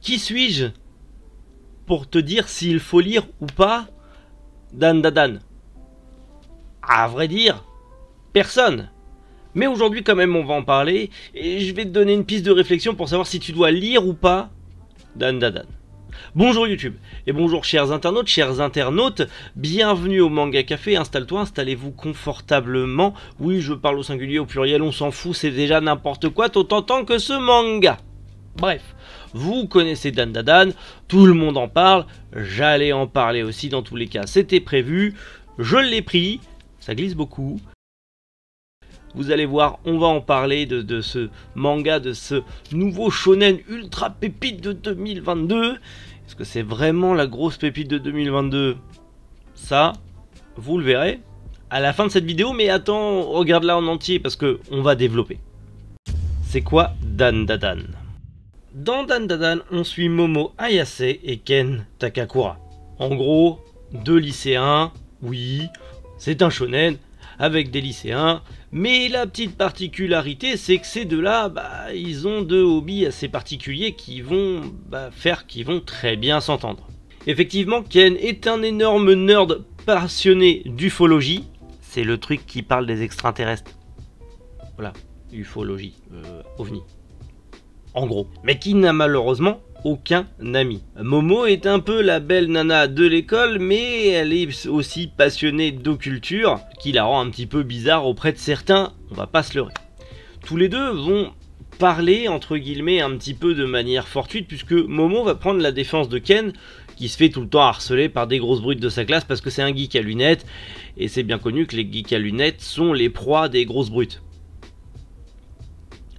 Qui suis-je pour te dire s'il faut lire ou pas Dandadan? À vrai dire, personne. Mais aujourd'hui quand même on va en parler et je vais te donner une piste de réflexion pour savoir si tu dois lire ou pas Dandadan. Bonjour YouTube et bonjour chers internautes, bienvenue au Manga Café, installe-toi, installez-vous confortablement. Oui, je parle au singulier, au pluriel, on s'en fout, c'est déjà n'importe quoi, autant que ce manga. Bref, vous connaissez Dandadan, tout le monde en parle, j'allais en parler aussi dans tous les cas, c'était prévu, je l'ai pris, ça glisse beaucoup. Vous allez voir, on va en parler de ce manga, de ce nouveau shonen ultra pépite de 2022. Est-ce que c'est vraiment la grosse pépite de 2022? Ça, vous le verrez à la fin de cette vidéo, mais attends, regarde-la en entier parce que on va développer. C'est quoi Dandadan? Dans Dandadan, on suit Momo Ayase et Ken Takakura. En gros, deux lycéens, oui, c'est un shonen avec des lycéens, mais la petite particularité c'est que ces deux-là, ils ont deux hobbies assez particuliers qui vont faire qu'ils vont très bien s'entendre. Effectivement, Ken est un énorme nerd passionné d'ufologie, c'est le truc qui parle des extraterrestres. Voilà, ufologie, ovni. En gros, mais qui n'a malheureusement aucun ami. Momo est un peu la belle nana de l'école, mais elle est aussi passionnée d'occulture, qui la rend un petit peu bizarre auprès de certains, on va pas se leurrer. Tous les deux vont parler, entre guillemets, un petit peu de manière fortuite, puisque Momo va prendre la défense de Ken, qui se fait tout le temps harceler par des grosses brutes de sa classe, parce que c'est un geek à lunettes, et c'est bien connu que les geeks à lunettes sont les proies des grosses brutes.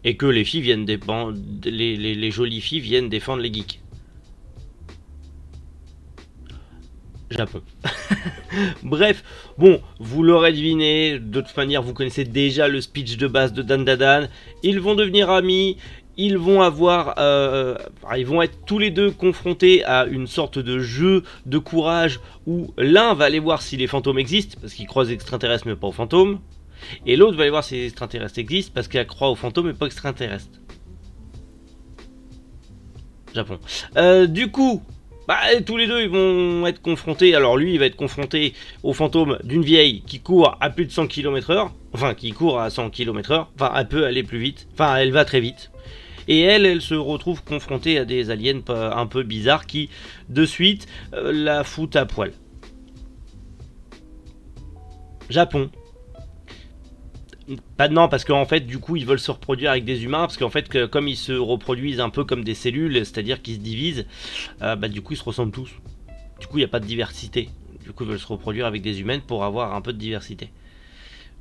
Et que les filles viennent défendre, les jolies filles viennent défendre les geeks. Japon. Bref, bon, vous l'aurez deviné, de toute manière vous connaissez déjà le speech de base de Dandadan. Ils vont devenir amis, ils vont avoir, ils vont être tous les deux confrontés à une sorte de jeu de courage où l'un va aller voir si les fantômes existent, parce qu'il croise extraterrestres mais pas aux fantômes. Et l'autre va aller voir si les extraterrestres existent parce qu'elle croit aux fantômes et pas extraterrestres. Japon. Du coup, tous les deux ils vont être confrontés. Alors lui il va être confronté aux fantômes d'une vieille qui court à plus de 100 km/h. Enfin qui court à 100 km/h. Enfin elle peut aller plus vite. Enfin elle va très vite. Et elle se retrouve confrontée à des aliens un peu bizarres qui de suite la foutent à poil. Japon. Non, parce qu'en fait du coup ils veulent se reproduire avec des humains, parce qu'en fait comme ils se reproduisent un peu comme des cellules, c'est-à-dire qu'ils se divisent, du coup ils se ressemblent tous. Du coup il n'y a pas de diversité. Du coup ils veulent se reproduire avec des humaines pour avoir un peu de diversité.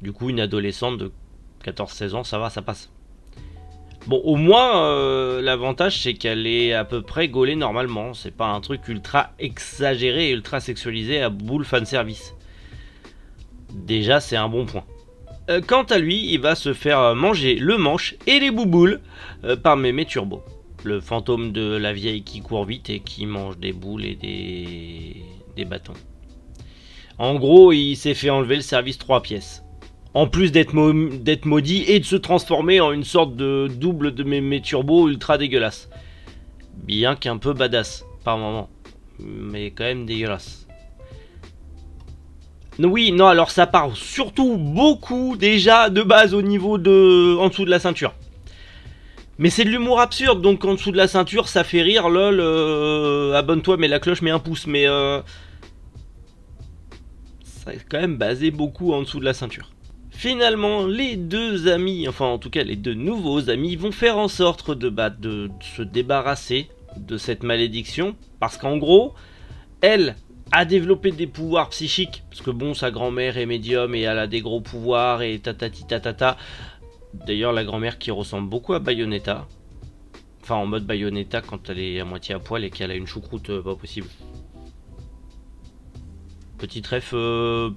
Du coup une adolescente de 14-16 ans ça va, ça passe. Bon au moins l'avantage c'est qu'elle est à peu près gaulée normalement. C'est pas un truc ultra exagéré et ultra sexualisé à boule fanservice. Déjà c'est un bon point. Quant à lui, il va se faire manger le manche et les bouboules par Mémé Turbo, le fantôme de la vieille qui court vite et qui mange des boules et des bâtons. En gros, il s'est fait enlever le service 3 pièces. En plus d'être maudit et de se transformer en une sorte de double de Mémé Turbo ultra dégueulasse. Bien qu'un peu badass par moment, mais quand même dégueulasse. Oui, non, alors ça part surtout beaucoup déjà de base au niveau de en dessous de la ceinture. Mais c'est de l'humour absurde, donc en dessous de la ceinture ça fait rire, lol, abonne-toi, mets la cloche, mets un pouce, mais ça est quand même basé beaucoup en dessous de la ceinture. Finalement, les deux amis, enfin en tout cas les deux nouveaux amis, vont faire en sorte de se débarrasser de cette malédiction, parce qu'en gros, elle a développé des pouvoirs psychiques, parce que bon, sa grand-mère est médium et elle a des gros pouvoirs et tatati tatata. D'ailleurs, la grand-mère qui ressemble beaucoup à Bayonetta, enfin en mode Bayonetta quand elle est à moitié à poil et qu'elle a une choucroute pas possible. Petit ref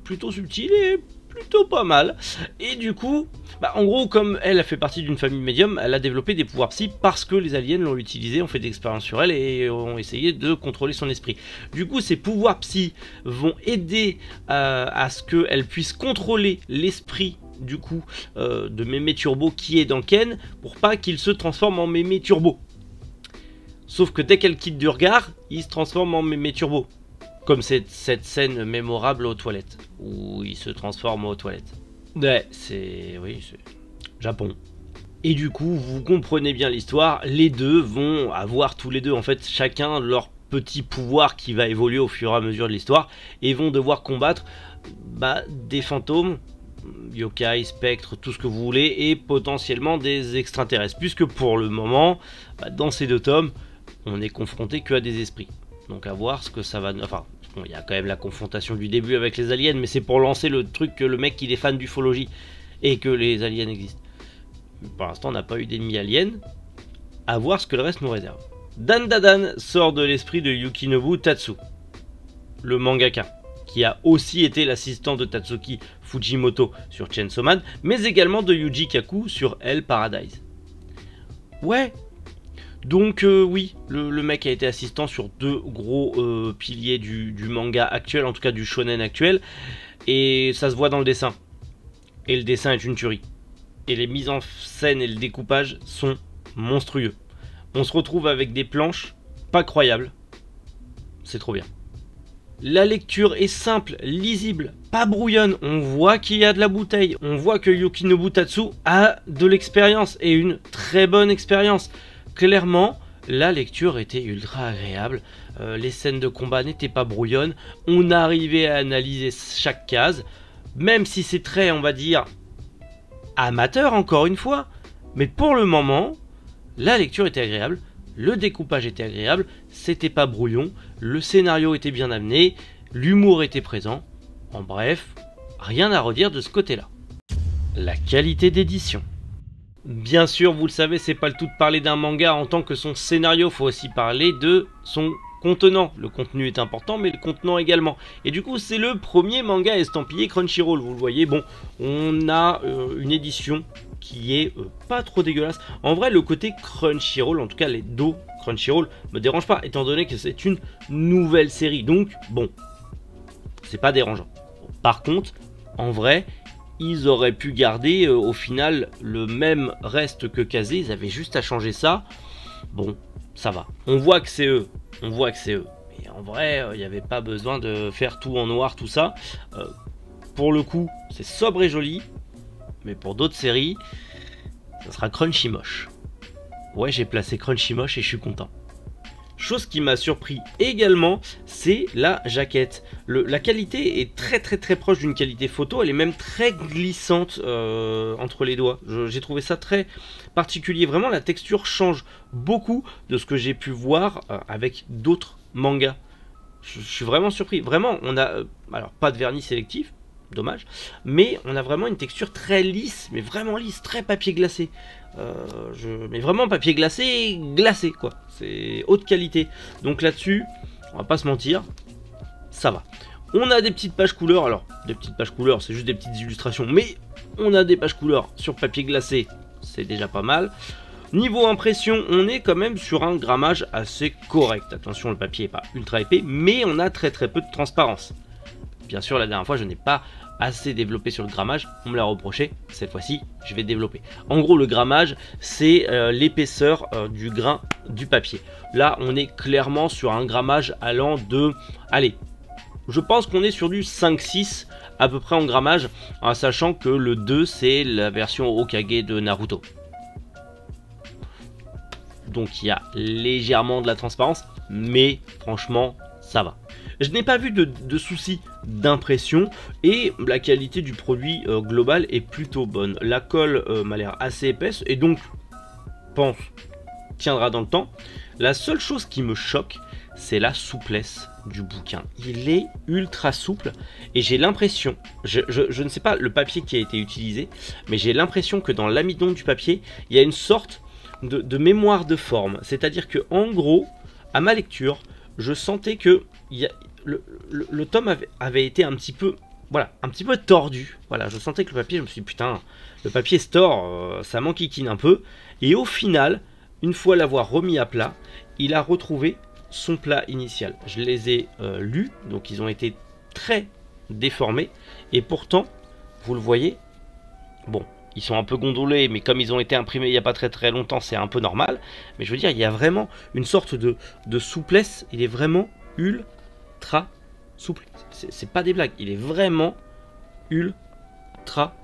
plutôt subtil et plutôt pas mal. Et du coup, en gros, comme elle a fait partie d'une famille médium, elle a développé des pouvoirs psy parce que les aliens l'ont utilisé, ont fait des expériences sur elle et ont essayé de contrôler son esprit. Du coup, ces pouvoirs psy vont aider à ce qu'elle puisse contrôler l'esprit du coup de Mémé Turbo qui est dans Ken pour pas qu'il se transforme en Mémé Turbo. Sauf que dès qu'elle quitte du regard, il se transforme en mémé turbo. Comme cette scène mémorable aux toilettes, où il se transforme aux toilettes. Ouais, c'est Japon. Et du coup, vous comprenez bien l'histoire, les deux vont avoir tous les deux, en fait, chacun leur petit pouvoir qui va évoluer au fur et à mesure de l'histoire, et vont devoir combattre des fantômes, yokai, spectres, tout ce que vous voulez, et potentiellement des extraterrestres, puisque pour le moment, dans ces deux tomes, on est confronté qu'à des esprits. Donc à voir ce que ça va... Enfin, bon, il y a quand même la confrontation du début avec les aliens, mais c'est pour lancer le truc que le mec il est fan d'ufologie, et que les aliens existent. Pour l'instant, on n'a pas eu d'ennemis aliens. À voir ce que le reste nous réserve. Dan Dadan sort de l'esprit de Yukinobu Tatsu, le mangaka, qui a aussi été l'assistant de Tatsuki Fujimoto sur Chainsaw Man, mais également de Yuji Kaku sur Hell Paradise. Ouais. Donc oui, le mec a été assistant sur deux gros piliers du manga actuel, en tout cas du shonen actuel, et ça se voit dans le dessin. Et le dessin est une tuerie. Et les mises en scène et le découpage sont monstrueux. On se retrouve avec des planches pas croyables. C'est trop bien. La lecture est simple, lisible, pas brouillonne. On voit qu'il y a de la bouteille. On voit que Yukinobu Tatsu a de l'expérience et une très bonne expérience. Clairement, la lecture était ultra agréable. Les scènes de combat n'étaient pas brouillonnes. On arrivait à analyser chaque case. Même si c'est très, on va dire, amateur encore une fois, mais pour le moment, la lecture était agréable, le découpage était agréable, c'était pas brouillon, le scénario était bien amené, l'humour était présent, en bref, rien à redire de ce côté-là. La qualité d'édition. Bien sûr, vous le savez, c'est pas le tout de parler d'un manga en tant que son scénario, faut aussi parler de son contenant. Le contenu est important, mais le contenant également. Et du coup, c'est le premier manga estampillé Crunchyroll. Vous le voyez, bon, on a une édition qui est pas trop dégueulasse. En vrai, le côté Crunchyroll, en tout cas les dos Crunchyroll, me dérange pas, étant donné que c'est une nouvelle série. Donc, bon, c'est pas dérangeant. Par contre, en vrai, ils auraient pu garder au final le même reste que Kazé. Ils avaient juste à changer ça. Bon, ça va. On voit que c'est eux. On voit que c'est eux. Mais en vrai, il n'y avait pas besoin de faire tout en noir, tout ça. Pour le coup, c'est sobre et joli. Mais pour d'autres séries, ça sera Crunchy moche. Ouais, j'ai placé Crunchy moche et je suis content. Chose qui m'a surpris également, c'est la jaquette. La qualité est très proche d'une qualité photo, elle est même très glissante entre les doigts. J'ai trouvé ça très particulier. Vraiment, la texture change beaucoup de ce que j'ai pu voir avec d'autres mangas. Je suis vraiment surpris. Vraiment, on a alors pas de vernis sélectif, dommage, mais on a vraiment une texture très lisse, mais vraiment lisse, très papier glacé. Mais vraiment papier glacé, glacé quoi. C'est haute qualité. Donc là-dessus, on va pas se mentir, ça va. On a des petites pages couleurs. Alors, des petites pages couleurs, c'est juste des petites illustrations, mais on a des pages couleurs sur papier glacé, c'est déjà pas mal. Niveau impression, on est quand même sur un grammage assez correct. Attention, le papier est pas ultra épais, mais on a très peu de transparence. Bien sûr, la dernière fois, je n'ai pas assez développé sur le grammage, on me l'a reproché, cette fois-ci je vais développer. En gros, le grammage c'est l'épaisseur du grain du papier. Là on est clairement sur un grammage allant de, allez, je pense qu'on est sur du 5-6 à peu près en grammage, en sachant que le 2 c'est la version Hokage de Naruto. Donc il y a légèrement de la transparence, mais franchement ça va. Je n'ai pas vu de soucis d'impression et la qualité du produit global est plutôt bonne. La colle m'a l'air assez épaisse et donc, pense, tiendra dans le temps. La seule chose qui me choque, c'est la souplesse du bouquin. Il est ultra souple et j'ai l'impression, je ne sais pas le papier qui a été utilisé, mais j'ai l'impression que dans l'amidon du papier, il y a une sorte de mémoire de forme. C'est-à-dire que en gros, à ma lecture, je sentais que le tome avait été un petit peu, voilà, un petit peu tordu. Voilà, je sentais que le papier, je me suis dit, putain, le papier se tord, ça m'enquiquine un peu. Et au final, une fois l'avoir remis à plat, il a retrouvé son plat initial. Je les ai lus, donc ils ont été très déformés. Et pourtant, vous le voyez, bon, ils sont un peu gondolés, mais comme ils ont été imprimés il n'y a pas très longtemps, c'est un peu normal. Mais je veux dire, il y a vraiment une sorte de souplesse. Il est vraiment ultra souple. C'est pas des blagues, il est vraiment ultra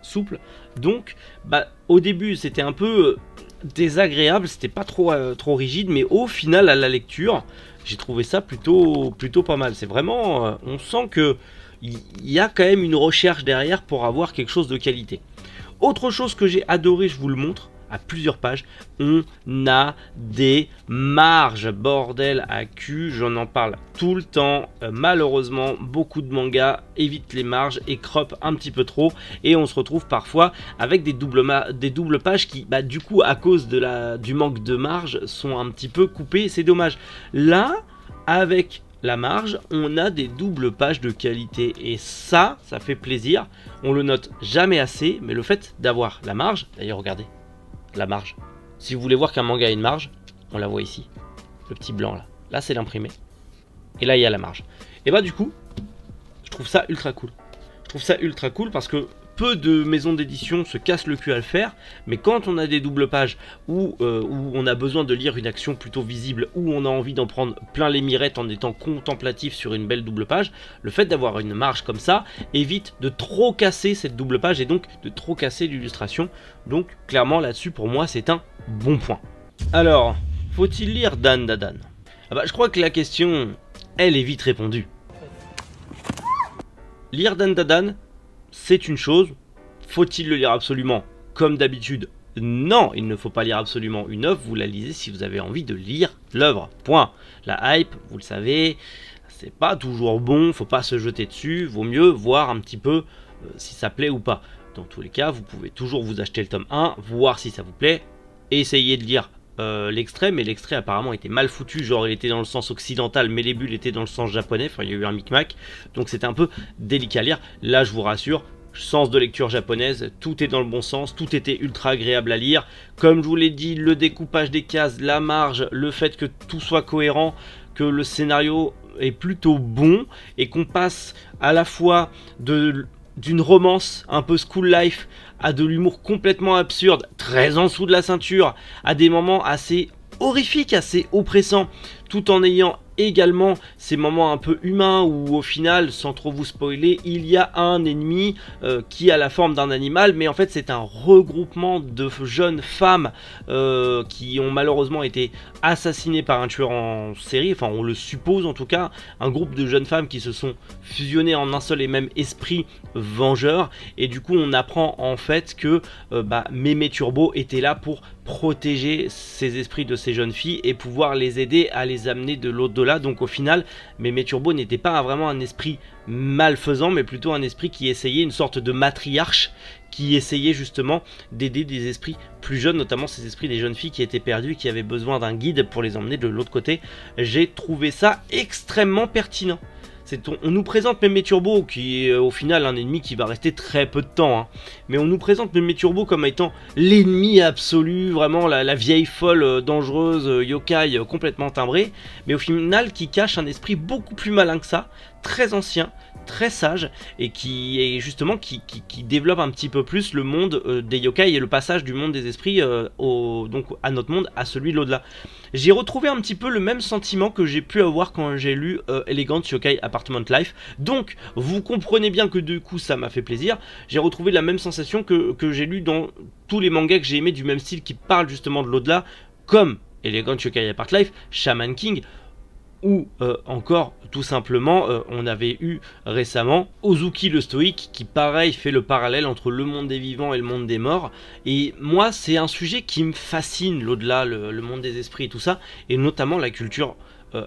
souple. Donc, bah, au début, c'était un peu désagréable, c'était pas trop rigide, mais au final, à la lecture, j'ai trouvé ça plutôt pas mal. C'est vraiment, on sent que il y a quand même une recherche derrière pour avoir quelque chose de qualité. Autre chose que j'ai adoré, je vous le montre, à plusieurs pages, on a des marges, bordel à cul, j'en en parle tout le temps. Malheureusement, beaucoup de mangas évitent les marges et croppent un petit peu trop, et on se retrouve parfois avec des doubles pages qui, bah, du coup, à cause du manque de marge, sont un petit peu coupées, c'est dommage. Là, avec la marge, on a des doubles pages de qualité, et ça fait plaisir. On le note jamais assez, mais le fait d'avoir la marge, d'ailleurs regardez, la marge, si vous voulez voir qu'un manga a une marge, on la voit ici, le petit blanc là c'est l'imprimé, et là il y a la marge, et bah du coup, je trouve ça ultra cool. Je trouve ça ultra cool parce que peu de maisons d'édition se cassent le cul à le faire, mais quand on a des doubles pages où on a besoin de lire une action plutôt visible, où on a envie d'en prendre plein les mirettes en étant contemplatif sur une belle double page, le fait d'avoir une marge comme ça évite de trop casser cette double page et donc de trop casser l'illustration. Donc clairement là-dessus pour moi c'est un bon point. Alors, faut-il lire Dan Da Dan? Ah bah, je crois que la question, elle est vite répondue. Lire Dan Da Dan, c'est une chose. Faut-il le lire absolument? Comme d'habitude, non, il ne faut pas lire absolument une œuvre. Vous la lisez si vous avez envie de lire l'œuvre. Point. La hype, vous le savez, c'est pas toujours bon. Faut pas se jeter dessus. Vaut mieux voir un petit peu si ça plaît ou pas. Dans tous les cas, vous pouvez toujours vous acheter le tome 1, voir si ça vous plaît, et essayer de lire l'extrait, mais l'extrait apparemment était mal foutu, genre il était dans le sens occidental mais les bulles étaient dans le sens japonais, enfin il y a eu un micmac, donc c'était un peu délicat à lire. Là je vous rassure, sens de lecture japonaise, tout est dans le bon sens, tout était ultra agréable à lire. Comme je vous l'ai dit, le découpage des cases, la marge, le fait que tout soit cohérent, que le scénario est plutôt bon, et qu'on passe à la fois d'une romance un peu school life à de l'humour complètement absurde, très en dessous de la ceinture, à des moments assez horrifiques, assez oppressants, tout en ayant également ces moments un peu humains où au final, sans trop vous spoiler, il y a un ennemi qui a la forme d'un animal, mais en fait c'est un regroupement de jeunes femmes qui ont malheureusement été assassinées par un tueur en série, enfin on le suppose en tout cas, un groupe de jeunes femmes qui se sont fusionnées en un seul et même esprit vengeur, et du coup on apprend en fait que Mémé Turbo était là pour protéger ces esprits de ces jeunes filles et pouvoir les aider à les amener de l'au-delà. Donc au final, Mémé Turbo n'était pas vraiment un esprit malfaisant, mais plutôt un esprit qui essayait, une sorte de matriarche, qui essayait justement d'aider des esprits plus jeunes, notamment ces esprits des jeunes filles qui étaient perdues et qui avaient besoin d'un guide pour les emmener de l'autre côté. J'ai trouvé ça extrêmement pertinent. On nous présente Mémé Turbo, qui est au final un ennemi qui va rester très peu de temps, hein. Mais on nous présente Mémé Turbo comme étant l'ennemi absolu, vraiment la vieille folle, dangereuse, yokai complètement timbrée, mais au final qui cache un esprit beaucoup plus malin que ça, très ancien, très sage, et qui est justement qui développe un petit peu plus le monde des yokai et le passage du monde des esprits donc à notre monde, à celui de l'au-delà. J'ai retrouvé un petit peu le même sentiment que j'ai pu avoir quand j'ai lu Elegant Yokai Apartment Life, donc vous comprenez bien que du coup ça m'a fait plaisir. J'ai retrouvé la même sensation que j'ai lu dans tous les mangas que j'ai aimés du même style qui parlent justement de l'au-delà, comme Elegant Yokai Apart Life, Shaman King, ou encore tout simplement on avait eu récemment Ozuki le stoïque qui pareil fait le parallèle entre le monde des vivants et le monde des morts, et moi c'est un sujet qui me fascine, l'au-delà, le monde des esprits et tout ça, et notamment la culture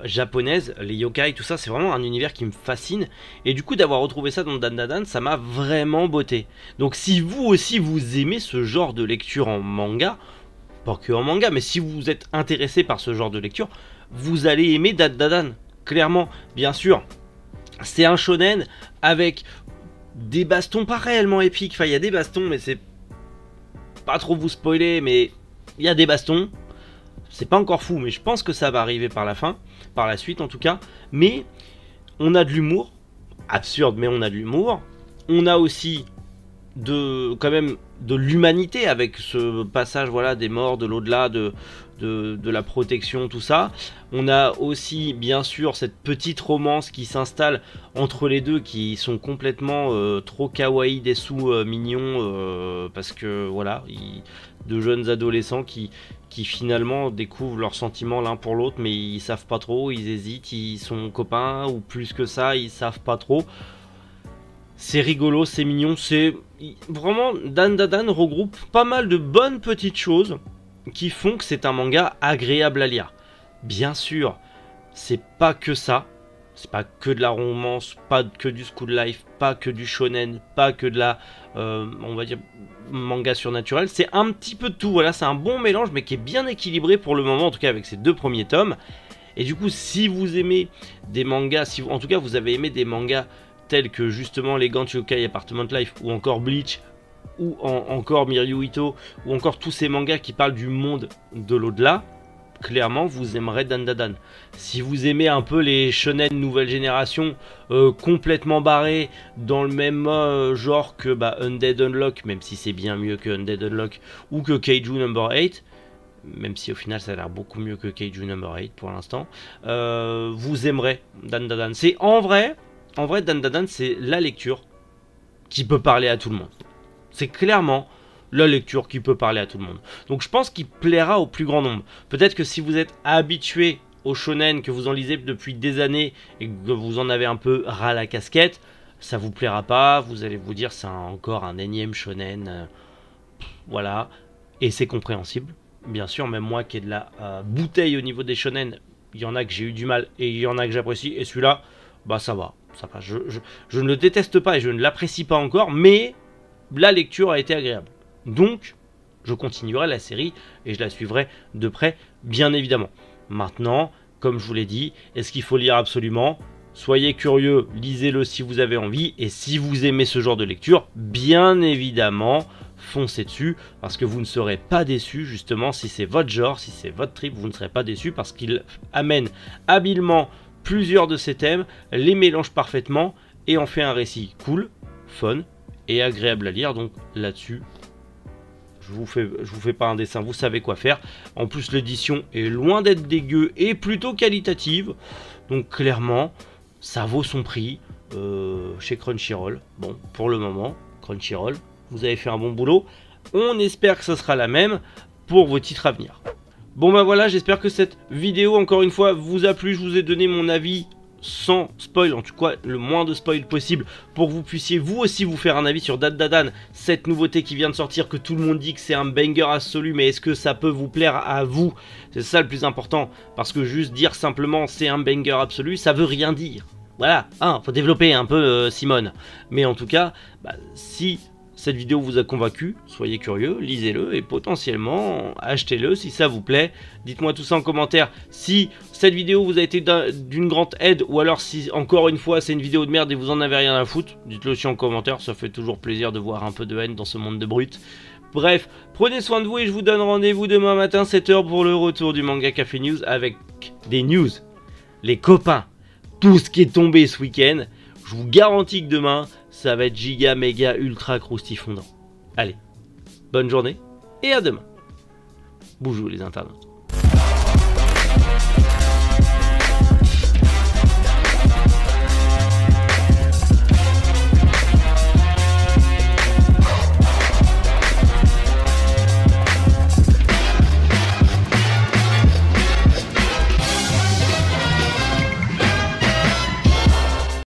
japonaise, les yokai, tout ça, c'est vraiment un univers qui me fascine, et du coup d'avoir retrouvé ça dans Dan Da Dan, ça m'a vraiment botté. Donc si vous aussi vous aimez ce genre de lecture en manga, pas que en manga, mais si vous êtes intéressé par ce genre de lecture, vous allez aimer Dan Da Dan, clairement. Bien sûr, c'est un shonen avec des bastons pas réellement épiques, enfin il y a des bastons, mais c'est pas trop vous spoiler, mais il y a des bastons, c'est pas encore fou, mais je pense que ça va arriver par la suite en tout cas. Mais on a de l'humour, absurde, mais on a de l'humour, on a aussi quand même de l'humanité avec ce passage voilà des morts, de l'au-delà, de la protection, tout ça. On a aussi bien sûr cette petite romance qui s'installe entre les deux, qui sont complètement trop kawaii, des sous mignons, parce que voilà, de jeunes adolescents qui finalement découvrent leurs sentiments l'un pour l'autre, mais ils savent pas trop, ils hésitent, ils sont copains ou plus que ça, ils savent pas trop. C'est rigolo, c'est mignon, c'est vraiment Dan Da Dan regroupe pas mal de bonnes petites choses qui font que c'est un manga agréable à lire. Bien sûr, c'est pas que ça, c'est pas que de la romance, pas que du school life, pas que du shonen, pas que de la, on va dire, manga surnaturel, c'est un petit peu de tout, voilà, c'est un bon mélange mais qui est bien équilibré pour le moment, en tout cas avec ces 2 premiers tomes. Et du coup, si vous aimez des mangas, si vous, en tout cas vous avez aimé des mangas tels que justement les Gantz Yokai Apartment Life ou encore Bleach ou encore Miryu Ito ou encore tous ces mangas qui parlent du monde de l'au-delà, clairement vous aimerez Dan Da Dan. Si vous aimez un peu les shonen nouvelle génération complètement barrés dans le même genre que Undead Unlock, même si c'est bien mieux que Undead Unlock, ou que Kaiju Number 8, même si au final ça a l'air beaucoup mieux que Kaiju Number 8 pour l'instant, vous aimerez Dan Da Dan. C'est en vrai Dan Da Dan, c'est la lecture qui peut parler à tout le monde. C'est clairement la lecture qui peut parler à tout le monde. Donc je pense qu'il plaira au plus grand nombre. Peut-être que si vous êtes habitué au shonen, que vous en lisez depuis des années et que vous en avez un peu ras la casquette, ça vous plaira pas. Vous allez vous dire c'est encore un énième shonen. Voilà. Et c'est compréhensible. Bien sûr, même moi qui ai de la bouteille au niveau des shonen, il y en a que j'ai eu du mal et il y en a que j'apprécie. Et celui-là, ça va. Ça va. Je ne le déteste pas et je ne l'apprécie pas encore, mais la lecture a été agréable. Donc, je continuerai la série et je la suivrai de près, bien évidemment. Maintenant, comme je vous l'ai dit, est-ce qu'il faut lire absolument? Soyez curieux, lisez-le si vous avez envie. Et si vous aimez ce genre de lecture, bien évidemment, foncez dessus. Parce que vous ne serez pas déçus, justement, si c'est votre genre, si c'est votre trip, vous ne serez pas déçus. Parce qu'il amène habilement plusieurs de ces thèmes, les mélange parfaitement et en fait un récit cool, fun et agréable à lire. Donc là-dessus, je vous fais pas un dessin, vous savez quoi faire. En plus, l'édition est loin d'être dégueu et plutôt qualitative. Donc clairement, ça vaut son prix chez Crunchyroll. Bon, pour le moment, Crunchyroll, vous avez fait un bon boulot. On espère que ce sera la même pour vos titres à venir. Bon voilà, j'espère que cette vidéo, encore une fois, vous a plu. Je vous ai donné mon avis sans spoil, en tout cas le moins de spoil possible, pour que vous puissiez vous aussi vous faire un avis sur Dan Da Dan, cette nouveauté qui vient de sortir, que tout le monde dit que c'est un banger absolu, mais est-ce que ça peut vous plaire à vous? C'est ça le plus important, parce que juste dire simplement c'est un banger absolu, ça veut rien dire. Voilà, faut développer un peu Simone. Mais en tout cas, si cette vidéo vous a convaincu, soyez curieux, lisez-le et potentiellement achetez-le si ça vous plaît. Dites-moi tout ça en commentaire si cette vidéo vous a été d'une grande aide ou alors si encore une fois c'est une vidéo de merde et vous en avez rien à foutre. Dites-le aussi en commentaire, ça fait toujours plaisir de voir un peu de haine dans ce monde de brutes. Bref, prenez soin de vous et je vous donne rendez-vous demain matin 7 h pour le retour du Manga Café News avec des news, les copains, tout ce qui est tombé ce week-end. Je vous garantis que demain, ça va être giga, méga, ultra croustifondant. Allez, bonne journée et à demain. Bonjour les internautes.